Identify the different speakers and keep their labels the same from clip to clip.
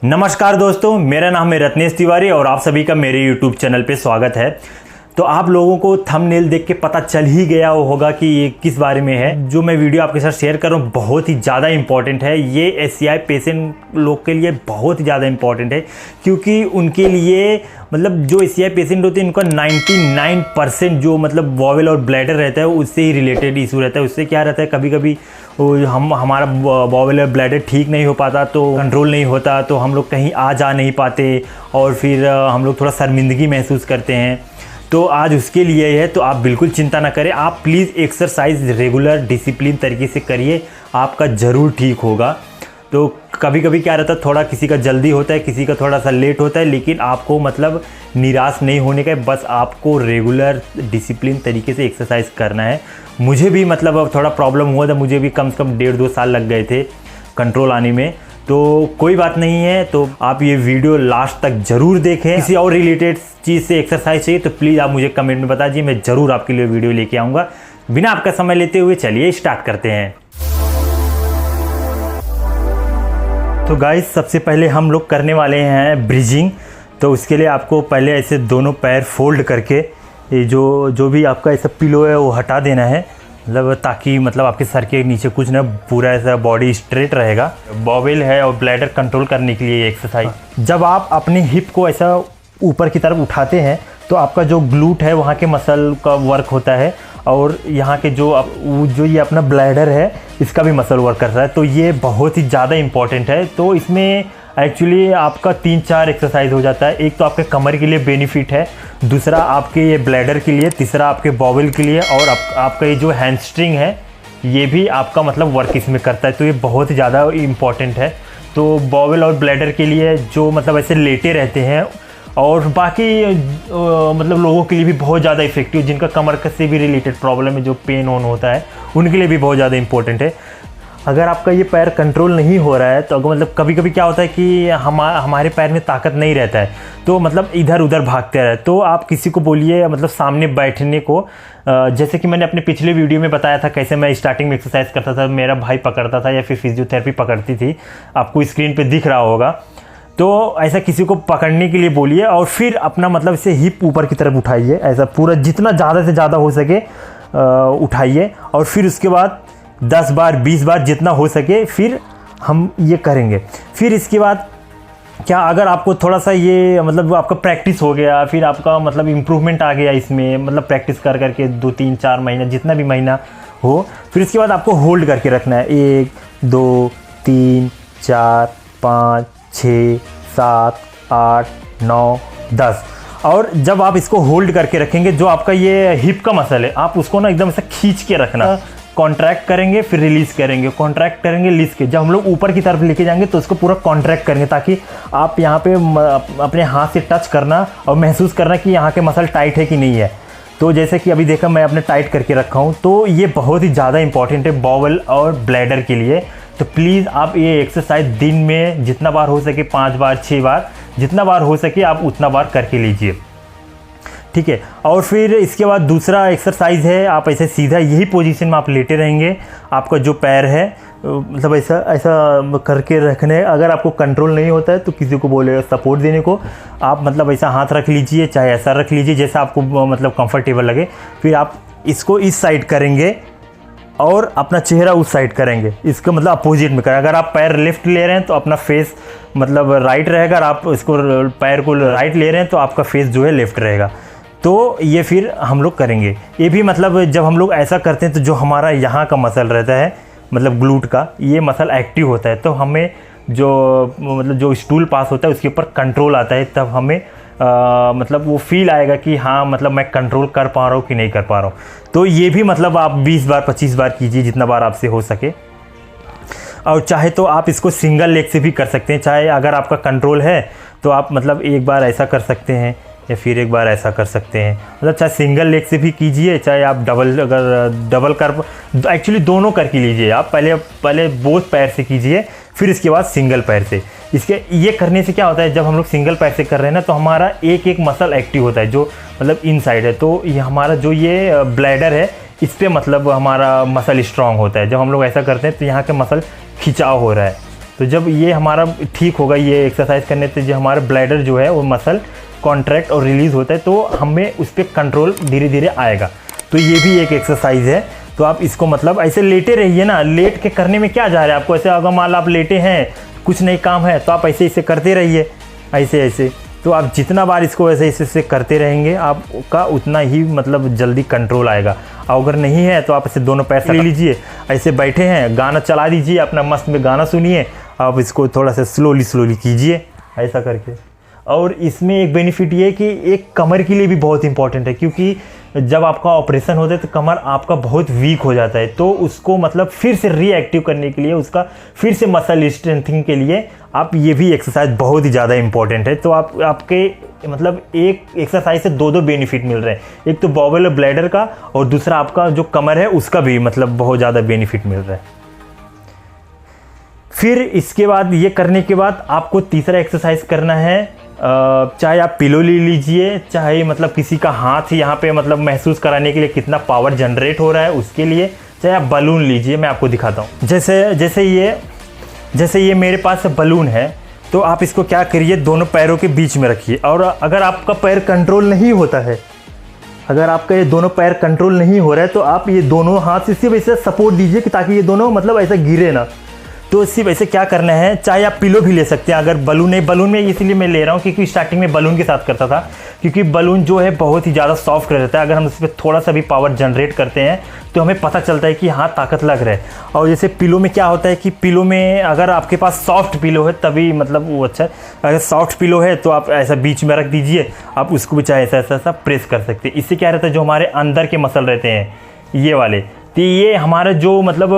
Speaker 1: नमस्कार दोस्तों, मेरा नाम है रत्नेश तिवारी और आप सभी का मेरे YouTube चैनल पे स्वागत है। तो आप लोगों को थंबनेल देख के पता चल ही गया होगा कि ये किस बारे में है। जो मैं वीडियो आपके साथ शेयर कर रहा हूँ बहुत ही ज़्यादा इम्पॉर्टेंट है। ये एससीआई पेशेंट लोग के लिए बहुत ही ज़्यादा इम्पॉर्टेंट है, क्योंकि उनके लिए मतलब जो एससीआई पेशेंट होते हैं उनका 99% जो मतलब बॉवेल और ब्लैडर रहता है उससे ही रिलेटेड इशू रहता है। उससे क्या रहता है, कभी कभी हमारा बॉवेल और ब्लैडर ठीक नहीं हो पाता, तो कंट्रोल नहीं होता, तो हम लोग कहीं आ जा नहीं पाते और फिर हम लोग थोड़ा शर्मिंदगी महसूस करते हैं। तो आज उसके लिए है, तो आप बिल्कुल चिंता ना करें। आप प्लीज़ एक्सरसाइज रेगुलर डिसिप्लिन तरीके से करिए, आपका ज़रूर ठीक होगा। तो कभी कभी क्या रहता है, थोड़ा किसी का जल्दी होता है, किसी का थोड़ा सा लेट होता है, लेकिन आपको मतलब निराश नहीं होने का है। बस आपको रेगुलर डिसिप्लिन तरीके से एक्सरसाइज करना है। मुझे भी मतलब अब थोड़ा प्रॉब्लम हुआ था, मुझे भी कम से कम 1.5-2 साल लग गए थे कंट्रोल आने में। तो कोई बात नहीं है, तो आप ये वीडियो लास्ट तक ज़रूर देखें। किसी और रिलेटेड चीज़ से एक्सरसाइज चाहिए तो प्लीज़ आप मुझे कमेंट में बता दीजिए, मैं ज़रूर आपके लिए वीडियो लेके आऊँगा। बिना आपका समय लेते हुए चलिए स्टार्ट करते हैं। तो गाइस, सबसे पहले हम लोग करने वाले हैं ब्रिजिंग। तो उसके लिए आपको पहले ऐसे दोनों पैर फोल्ड करके ये जो भी आपका ऐसा पिलो है वो हटा देना है, मतलब ताकि मतलब आपके सर के नीचे कुछ ना, पूरा ऐसा बॉडी स्ट्रेट रहेगा। बॉवेल है और ब्लैडर कंट्रोल करने के लिए एक्सरसाइज। जब आप अपने हिप को ऐसा ऊपर की तरफ उठाते हैं तो आपका जो ग्लूट है वहाँ के मसल का वर्क होता है, और यहाँ के जो ये अपना ब्लैडर है इसका भी मसल वर्क कर रहा है। तो ये बहुत ही ज़्यादा इम्पॉर्टेंट है। तो इसमें एक्चुअली आपका 3-4 एक्सरसाइज हो जाता है। एक तो आपके कमर के लिए बेनिफिट है, दूसरा आपके ये ब्लैडर के लिए, तीसरा आपके बॉवेल के लिए, और आपका ये जो हैमस्ट्रिंग है ये भी आपका मतलब वर्क इसमें करता है। तो ये बहुत ही ज़्यादा इम्पॉर्टेंट है। तो बॉवेल और ब्लैडर के लिए जो मतलब ऐसे लेटे रहते हैं, और बाकी मतलब लोगों के लिए भी बहुत ज़्यादा इफेक्टिव, जिनका कमर से भी रिलेटेड प्रॉब्लम है, जो पेन ऑन होता है, उनके लिए भी बहुत ज़्यादा इंपॉर्टेंट है। अगर आपका ये पैर कंट्रोल नहीं हो रहा है तो मतलब कभी कभी क्या होता है कि हमारे पैर में ताकत नहीं रहता है, तो मतलब इधर उधर भागते रहे, तो आप किसी को बोलिए मतलब सामने बैठने को। जैसे कि मैंने अपने पिछले वीडियो में बताया था कैसे मैं स्टार्टिंग में एक्सरसाइज करता था, मेरा भाई पकड़ता था या फिर फिजियोथेरेपी पकड़ती थी, आपको स्क्रीन पर दिख रहा होगा। तो ऐसा किसी को पकड़ने के लिए बोलिए, और फिर अपना मतलब इसे हिप ऊपर की तरफ उठाइए, ऐसा पूरा जितना ज़्यादा से ज़्यादा हो सके उठाइए, और फिर उसके बाद 10 बार 20 बार जितना हो सके फिर हम ये करेंगे। फिर इसके बाद क्या, अगर आपको थोड़ा सा ये मतलब आपका प्रैक्टिस हो गया, फिर आपका मतलब इम्प्रूवमेंट आ गया इसमें, मतलब प्रैक्टिस कर करके 2-3-4 महीना जितना भी महीना हो, फिर इसके बाद आपको होल्ड करके रखना है। 1 2 3 4 5 6 7 8 9 10। और जब आप इसको होल्ड करके रखेंगे, जो आपका ये हिप का मसल है, आप उसको ना एकदम से खींच के रखना। कॉन्ट्रैक्ट करेंगे फिर रिलीज़ करेंगे, कॉन्ट्रैक्ट करेंगे रिलीज़ के। जब हम लोग ऊपर की तरफ लेके जाएंगे तो उसको पूरा कॉन्ट्रैक्ट करेंगे, ताकि आप यहाँ पे अपने हाथ से टच करना और महसूस करना कि यहाँ के मसल टाइट है कि नहीं है। तो जैसे कि अभी देखा मैं अपने टाइट करके रखा हूँ। तो ये बहुत ही ज़्यादा इंपॉर्टेंट है बॉवेल और ब्लैडर के लिए। तो प्लीज़ आप ये एक्सरसाइज दिन में जितना बार हो सके, 5 बार 6 बार, जितना बार हो सके आप उतना बार करके लीजिए, ठीक है। और फिर इसके बाद दूसरा एक्सरसाइज है, आप ऐसे सीधा यही पोजीशन में आप लेटे रहेंगे। आपका जो पैर है मतलब ऐसा करके रखने। अगर आपको कंट्रोल नहीं होता है तो किसी को बोले सपोर्ट देने को, आप मतलब ऐसा हाथ रख लीजिए, चाहे ऐसा रख लीजिए जैसा आपको मतलब कंफर्टेबल लगे। फिर आप इसको इस साइड करेंगे और अपना चेहरा उस साइड करेंगे, इसका मतलब अपोजिट में करें। अगर आप पैर लेफ्ट ले रहे हैं तो अपना फेस मतलब राइट रहेगा, और आप इसको पैर को राइट ले रहे हैं तो आपका फेस जो है लेफ्ट रहेगा। तो ये फिर हम लोग करेंगे। ये भी मतलब जब हम लोग ऐसा करते हैं तो जो हमारा यहाँ का मसल रहता है, मतलब ग्लूट का, ये मसल एक्टिव होता है। तो हमें जो मतलब जो स्टूल पास होता है उसके ऊपर कंट्रोल आता है, तब हमें मतलब वो फील आएगा कि हाँ मतलब मैं कंट्रोल कर पा रहा हूँ कि नहीं कर पा रहा हूँ। तो ये भी मतलब आप 20 बार 25 बार कीजिए, जितना बार आपसे हो सके। और चाहे तो आप इसको सिंगल लेग से भी कर सकते हैं। चाहे अगर आपका कंट्रोल है तो आप मतलब एक बार ऐसा कर सकते हैं या फिर एक बार ऐसा कर सकते हैं। मतलब चाहे सिंगल लेग से भी कीजिए, चाहे आप डबल कर, एक्चुअली दोनों करके लीजिए। आप पहले बोथ पैर से कीजिए, फिर इसके बाद सिंगल पैर से। इसके ये करने से क्या होता है, जब हम लोग सिंगल पैर से कर रहे हैं ना, तो हमारा एक एक मसल एक्टिव होता है जो मतलब इनसाइड है। तो ये हमारा जो ये ब्लैडर है इस पर मतलब हमारा मसल स्ट्रांग होता है। जब हम लोग ऐसा करते हैं तो यहाँ के मसल खिंचाव हो रहा है। तो जब ये हमारा ठीक होगा ये एक्सरसाइज करने से, जो हमारा ब्लैडर जो है वो मसल कॉन्ट्रैक्ट और रिलीज़ होता है, तो हमें उस पर कंट्रोल धीरे धीरे आएगा। तो ये भी एक एक्सरसाइज है। तो आप इसको मतलब ऐसे लेटे रहिए ना, लेट के करने में क्या जा रहा है आपको। ऐसे अगर मान लो आप लेटे हैं, कुछ नहीं काम है, तो आप ऐसे ऐसे करते रहिए, ऐसे ऐसे। तो आप जितना बार इसको ऐसे ऐसे करते रहेंगे, आपका उतना ही मतलब जल्दी कंट्रोल आएगा। और अगर नहीं है तो आप ऐसे दोनों पैर ले लीजिए, ऐसे बैठे हैं, गाना चला दीजिए, अपना मस्त में गाना सुनिए। आप इसको थोड़ा सा स्लोली कीजिए ऐसा करके। और इसमें एक बेनिफिट ये है कि एक कमर के लिए भी बहुत इंपॉर्टेंट है, क्योंकि जब आपका ऑपरेशन होता है तो कमर आपका बहुत वीक हो जाता है। तो उसको मतलब फिर से रीएक्टिव करने के लिए, उसका फिर से मसल स्ट्रेंथिंग के लिए आप ये भी एक्सरसाइज बहुत ही ज़्यादा इंपॉर्टेंट है। तो आपके मतलब एक एक्सरसाइज से दो बेनिफिट मिल रहे हैं, एक तो बॉबल और ब्लैडर का, और दूसरा आपका जो कमर है उसका भी मतलब बहुत ज़्यादा बेनिफिट मिल रहा है। फिर इसके बाद ये करने के बाद आपको तीसरा एक्सरसाइज करना है। चाहे आप पिलो ले लीजिए, चाहे मतलब किसी का हाथ यहाँ पे मतलब महसूस कराने के लिए कितना पावर जनरेट हो रहा है उसके लिए, चाहे आप बलून लीजिए। मैं आपको दिखाता हूँ। जैसे ये मेरे पास बलून है, तो आप इसको क्या करिए, दोनों पैरों के बीच में रखिए। और अगर आपका पैर कंट्रोल नहीं होता है, अगर आपका ये दोनों पैर कंट्रोल नहीं हो रहा है, तो आप ये दोनों हाथ से सिर्फ ऐसे सपोर्ट दीजिए कि ताकि ये दोनों मतलब ऐसा गिरे ना। तो सिर्फ ऐसे क्या करना है, चाहे आप पिलो भी ले सकते हैं। अगर बलून में इसलिए मैं ले रहा हूँ क्योंकि स्टार्टिंग में बलून के साथ करता था, क्योंकि बलून जो है बहुत ही ज़्यादा सॉफ्ट रहता है। अगर हम उस पर थोड़ा सा भी पावर जनरेट करते हैं तो हमें पता चलता है कि हाँ ताकत लग रहा है। और जैसे पिलो में क्या होता है कि पिलो में अगर आपके पास सॉफ्ट पिलो है तभी मतलब वो अच्छा है। अगर सॉफ्ट पिलो है तो आप ऐसा बीच में रख दीजिए, आप उसको भी चाहे ऐसा प्रेस कर सकते हैं। इससे क्या रहता है, जो हमारे अंदर के मसल रहते हैं ये वाले, तो ये हमारा जो मतलब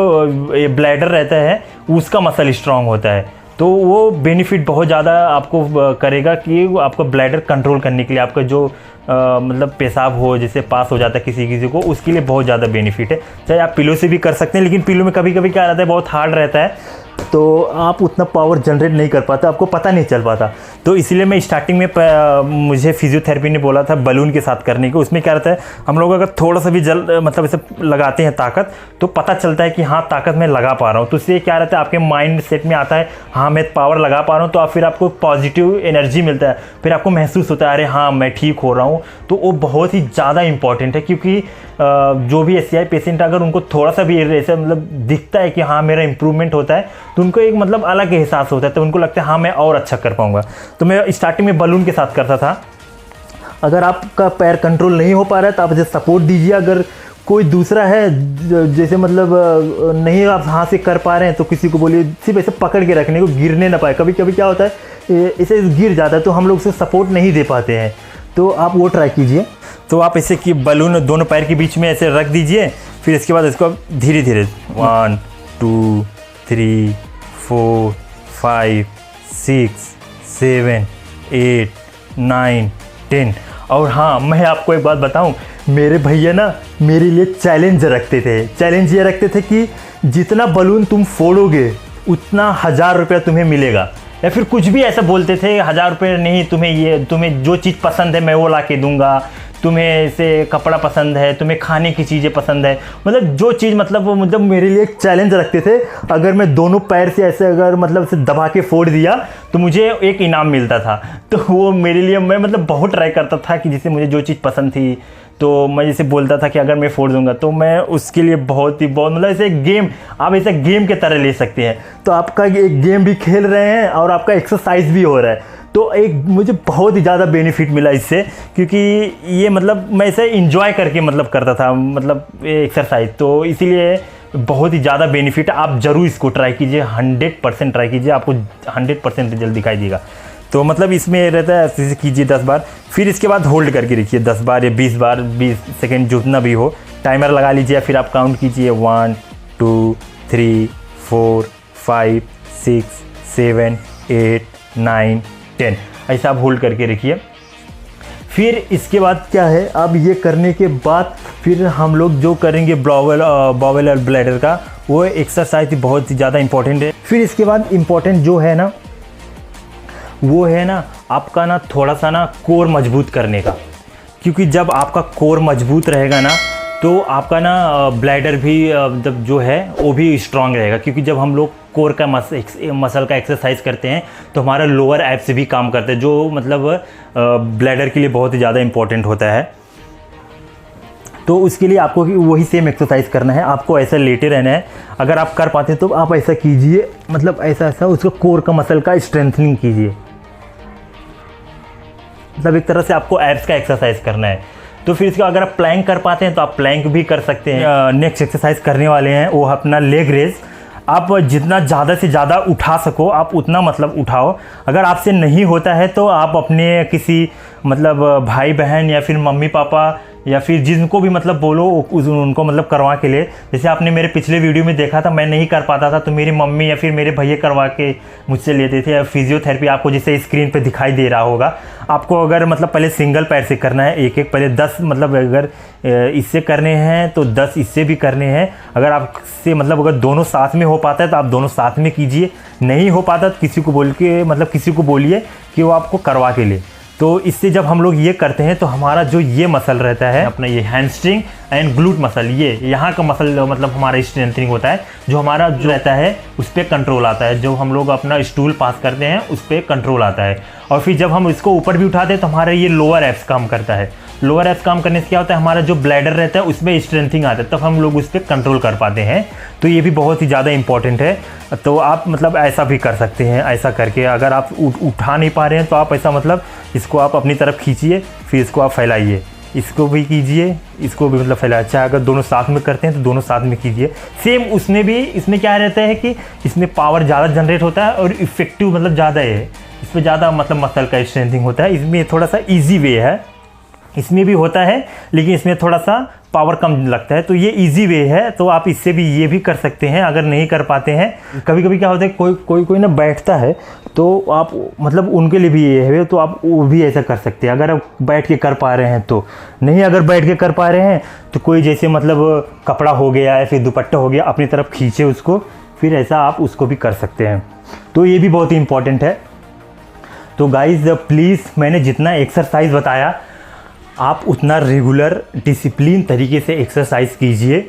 Speaker 1: ब्लैडर रहता है उसका मसल स्ट्रांग होता है। तो वो बेनिफिट बहुत ज़्यादा आपको करेगा कि आपका ब्लैडर कंट्रोल करने के लिए, आपका जो मतलब पेशाब हो जैसे पास हो जाता है किसी को, उसके लिए बहुत ज़्यादा बेनिफिट है। चाहे आप पिलो से भी कर सकते हैं, लेकिन पिलो में कभी कभी क्या रहता है, बहुत हार्ड रहता है, तो आप उतना पावर जनरेट नहीं कर पाते, आपको पता नहीं चल पाता। तो इसलिए मैं स्टार्टिंग में मुझे फिजियोथेरेपी ने बोला था बलून के साथ करने को। उसमें क्या रहता है, हम लोग अगर थोड़ा सा भी मतलब ऐसे लगाते हैं ताकत, तो पता चलता है कि हाँ ताकत मैं लगा पा रहा हूँ। तो इससे क्या रहता है, आपके माइंड सेट में आता है हाँ मैं पावर लगा पा रहा हूँ, तो आप फिर आपको पॉजिटिव एनर्जी मिलता है, फिर आपको महसूस होता है अरे हाँ मैं ठीक हो रहा हूँ। तो वो बहुत ही ज़्यादा इंपॉर्टेंट है, क्योंकि जो भी SCI पेशेंट अगर उनको थोड़ा सा भी ऐसे मतलब दिखता है कि हाँ मेरा इंप्रूवमेंट होता है, तो उनको एक मतलब अलग एहसास होता है, तो उनको लगता है हाँ मैं और अच्छा कर पाऊँगा। तो मैं स्टार्टिंग में बलून के साथ करता था। अगर आपका पैर कंट्रोल नहीं हो पा रहा है तो आप इसे सपोर्ट दीजिए। अगर कोई दूसरा है जैसे मतलब नहीं आप हाथ से कर पा रहे हैं, तो किसी को बोलिए सिर्फ ऐसे पकड़ के रखने को, गिरने ना पाए। कभी कभी क्या होता है इसे गिर जाता है, तो हम लोग उसे सपोर्ट नहीं दे पाते हैं, तो आप वो ट्राई कीजिए। तो आप ऐसे कि बलून दोनों पैर के बीच में ऐसे रख दीजिए, फिर इसके बाद इसको धीरे धीरे 1 2 3 4 5 6 7 8 9 10। और हाँ मैं आपको एक बात बताऊं, मेरे भैया ना मेरे लिए चैलेंज रखते थे। चैलेंज ये रखते थे कि जितना बलून तुम फोड़ोगे उतना 1000 रुपया तुम्हें मिलेगा, या फिर कुछ भी ऐसा बोलते थे। 1000 रुपये नहीं, तुम्हें जो चीज़ पसंद है मैं वो ला के दूंगा, तुम्हें ऐसे कपड़ा पसंद है, तुम्हें खाने की चीज़ें पसंद है, मतलब जो चीज़ मतलब वो मतलब मेरे लिए एक चैलेंज रखते थे। अगर मैं दोनों पैर से ऐसे अगर मतलब से दबा के फोड़ दिया तो मुझे एक इनाम मिलता था। तो वो मेरे लिए मैं मतलब बहुत ट्राई करता था कि जिससे मुझे जो चीज़ पसंद थी, तो मैं जैसे बोलता था कि अगर मैं फोड़ दूंगा, तो मैं उसके लिए बहुत मतलब ऐसे गेम, आप ऐसे गेम के तरह ले सकते हैं। तो आपका एक गेम भी खेल रहे हैं और आपका एक्सरसाइज भी हो रहा है। तो एक मुझे बहुत ही ज़्यादा बेनिफिट मिला इससे, क्योंकि ये मतलब मैं इसे इंजॉय करके मतलब करता था मतलब एक्सरसाइज। तो इसीलिए बहुत ही ज़्यादा बेनिफिट है। आप ज़रूर इसको ट्राई कीजिए, 100% ट्राई कीजिए, आपको 100% रिजल्ट दिखाई देगा। तो मतलब इसमें रहता है ऐसे कीजिए 10 बार, फिर इसके बाद होल्ड करके रखिए 10 बार या 20 बार, 20 सेकेंड जितना भी हो, टाइमर लगा लीजिए। फिर आप काउंट कीजिए 1 2 3 4 5 6 7 8 9 10, ऐसा आप होल्ड करके रखिए। फिर इसके बाद क्या है, अब ये करने के बाद फिर हम लोग जो करेंगे बॉबल और ब्लैडर का, वो एक्सरसाइज बहुत ही ज़्यादा इंपॉर्टेंट है। फिर इसके बाद इम्पॉर्टेंट जो है ना, वो है ना आपका ना थोड़ा सा ना कोर मजबूत करने का, क्योंकि जब आपका कोर मजबूत रहेगा ना तो आपका ना ब्लैडर भी जब जो है वो भी स्ट्रांग रहेगा। क्योंकि जब हम लोग कोर का मसल का एक्सरसाइज करते हैं तो हमारा लोअर एब्स भी काम करते हैं, जो मतलब ब्लैडर के लिए बहुत ही ज़्यादा इंपॉर्टेंट होता है। तो उसके लिए आपको वही सेम एक्सरसाइज करना है, आपको ऐसा लेटे रहना है। अगर आप कर पाते हैं तो आप ऐसा कीजिए, मतलब ऐसा ऐसा उसका कोर का मसल का स्ट्रेंथनिंग कीजिए, मतलब एक तरह से आपको एब्स का एक्सरसाइज करना है। तो फिर इसका अगर आप प्लैंक कर पाते हैं तो आप प्लैंक भी कर सकते हैं। नेक्स्ट एक्सरसाइज करने वाले हैं वो अपना लेग रेज। आप जितना ज़्यादा से ज़्यादा उठा सको आप उतना मतलब उठाओ। अगर आपसे नहीं होता है तो आप अपने किसी मतलब भाई बहन या फिर मम्मी पापा या फिर जिनको भी मतलब बोलो उनको मतलब करवा के लिए। जैसे आपने मेरे पिछले वीडियो में देखा था, मैं नहीं कर पाता था तो मेरी मम्मी या फिर मेरे भैया करवा के मुझसे लेते थे। फिजियोथेरेपी आपको जैसे स्क्रीन पे दिखाई दे रहा होगा। आपको अगर मतलब पहले सिंगल पैर से करना है, एक एक पहले 10 मतलब अगर इससे करने हैं तो 10 इससे भी करने हैं। अगर आपसे मतलब अगर दोनों साथ में हो पाता है तो आप दोनों साथ में कीजिए, नहीं हो पाता तो किसी को बोल के मतलब किसी को बोलिए कि वो आपको करवा के ले। तो इससे जब हम लोग ये करते हैं तो हमारा जो ये मसल रहता है अपना ये हैमस्ट्रिंग एंड ग्लूट मसल, ये यहाँ का मसल मतलब हमारा स्ट्रेंथनिंग होता है, जो हमारा जो रहता है उस पर कंट्रोल आता है। जो हम लोग अपना स्टूल पास करते हैं उस पर कंट्रोल आता है। और फिर जब हम इसको ऊपर भी उठाते हैं तो हमारा ये लोअर एब्स काम करता है। लोअर एब्स काम करने से क्या होता है, हमारा जो ब्लैडर रहता है उसमें स्ट्रेंथिंग आता है, तब हम लोग उस पर कंट्रोल कर पाते हैं। तो ये भी बहुत ही ज़्यादा इंपॉर्टेंट है। तो आप मतलब ऐसा भी कर सकते हैं। ऐसा करके अगर आप उठा नहीं पा रहे हैं तो आप ऐसा मतलब इसको आप अपनी तरफ खींचिए, फिर इसको आप फैलाइए, इसको भी कीजिए, इसको भी मतलब फैलाइए। अच्छा अगर दोनों साथ में करते हैं तो दोनों साथ में कीजिए। सेम उसमें भी इसमें क्या रहता है कि इसमें पावर ज़्यादा जनरेट होता है और इफेक्टिव मतलब ज़्यादा है, इसमें ज़्यादा मतलब मसल का स्ट्रेंथिंग होता है। इसमें थोड़ा सा ईजी वे है, इसमें भी होता है लेकिन इसमें थोड़ा सा पावर कम लगता है। तो ये इजी वे है, तो आप इससे भी ये भी कर सकते हैं अगर नहीं कर पाते हैं। कभी कभी क्या होता है कोई ना बैठता है तो आप मतलब उनके लिए भी ये है, तो आप वो भी ऐसा कर सकते हैं अगर आप बैठ के कर पा रहे हैं तो। नहीं अगर बैठ के कर पा रहे हैं तो कोई जैसे मतलब कपड़ा हो गया या फिर दुपट्टा हो गया अपनी तरफ खींचे उसको, फिर ऐसा आप उसको भी कर सकते हैं। तो ये भी बहुत ही इंपॉर्टेंट है। तो गाइज प्लीज़ मैंने जितना एक्सरसाइज बताया आप उतना रेगुलर डिसिप्लिन तरीके से एक्सरसाइज कीजिए।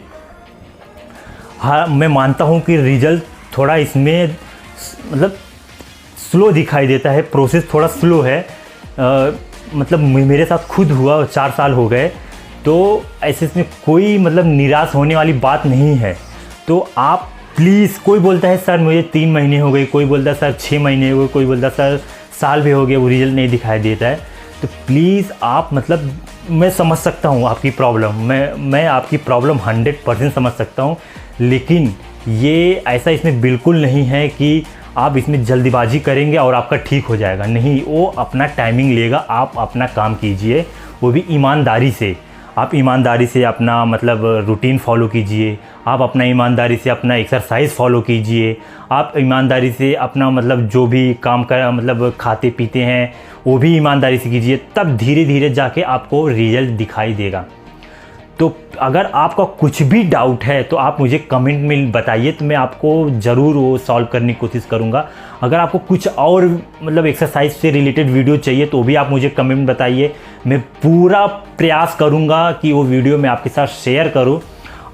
Speaker 1: हाँ मैं मानता हूँ कि रिजल्ट थोड़ा इसमें मतलब स्लो दिखाई देता है, प्रोसेस थोड़ा स्लो है। मतलब मेरे साथ खुद हुआ, 4 साल हो गए, तो ऐसे इसमें कोई मतलब निराश होने वाली बात नहीं है। तो आप प्लीज़, कोई बोलता है सर मुझे 3 महीने हो गए, कोई बोलता है सर 6 महीने हो गए, कोई बोलता है सर साल भी हो गया, वो रिजल्ट नहीं दिखाई देता है। तो प्लीज़ आप मतलब मैं समझ सकता हूँ आपकी प्रॉब्लम, मैं आपकी प्रॉब्लम 100% समझ सकता हूँ, लेकिन ये ऐसा इसमें बिल्कुल नहीं है कि आप इसमें जल्दीबाजी करेंगे और आपका ठीक हो जाएगा। नहीं, वो अपना टाइमिंग लेगा। आप अपना काम कीजिए, वो भी ईमानदारी से। आप ईमानदारी से अपना मतलब रूटीन फॉलो कीजिए, आप अपना ईमानदारी से अपना एक्सरसाइज फॉलो कीजिए, आप ईमानदारी से अपना मतलब जो भी काम कर मतलब खाते पीते हैं वो भी ईमानदारी से कीजिए, तब धीरे धीरे जाके आपको रिजल्ट दिखाई देगा। तो अगर आपका कुछ भी डाउट है तो आप मुझे कमेंट में बताइए, तो मैं आपको ज़रूर वो सॉल्व करने की कोशिश करूँगा। अगर आपको कुछ और मतलब एक्सरसाइज से रिलेटेड वीडियो चाहिए तो भी आप मुझे कमेंट में बताइए। मैं पूरा प्रयास करूँगा कि वो वीडियो मैं आपके साथ शेयर करूँ।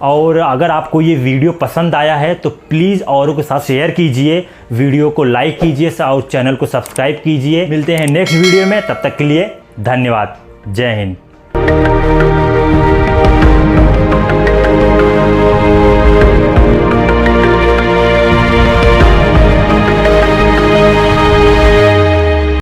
Speaker 1: और अगर आपको ये वीडियो पसंद आया है तो प्लीज़ औरों के साथ शेयर कीजिए, वीडियो को लाइक कीजिए और चैनल को सब्सक्राइब कीजिए। मिलते हैं नेक्स्ट वीडियो में, तब तक के लिए धन्यवाद। जय हिंद।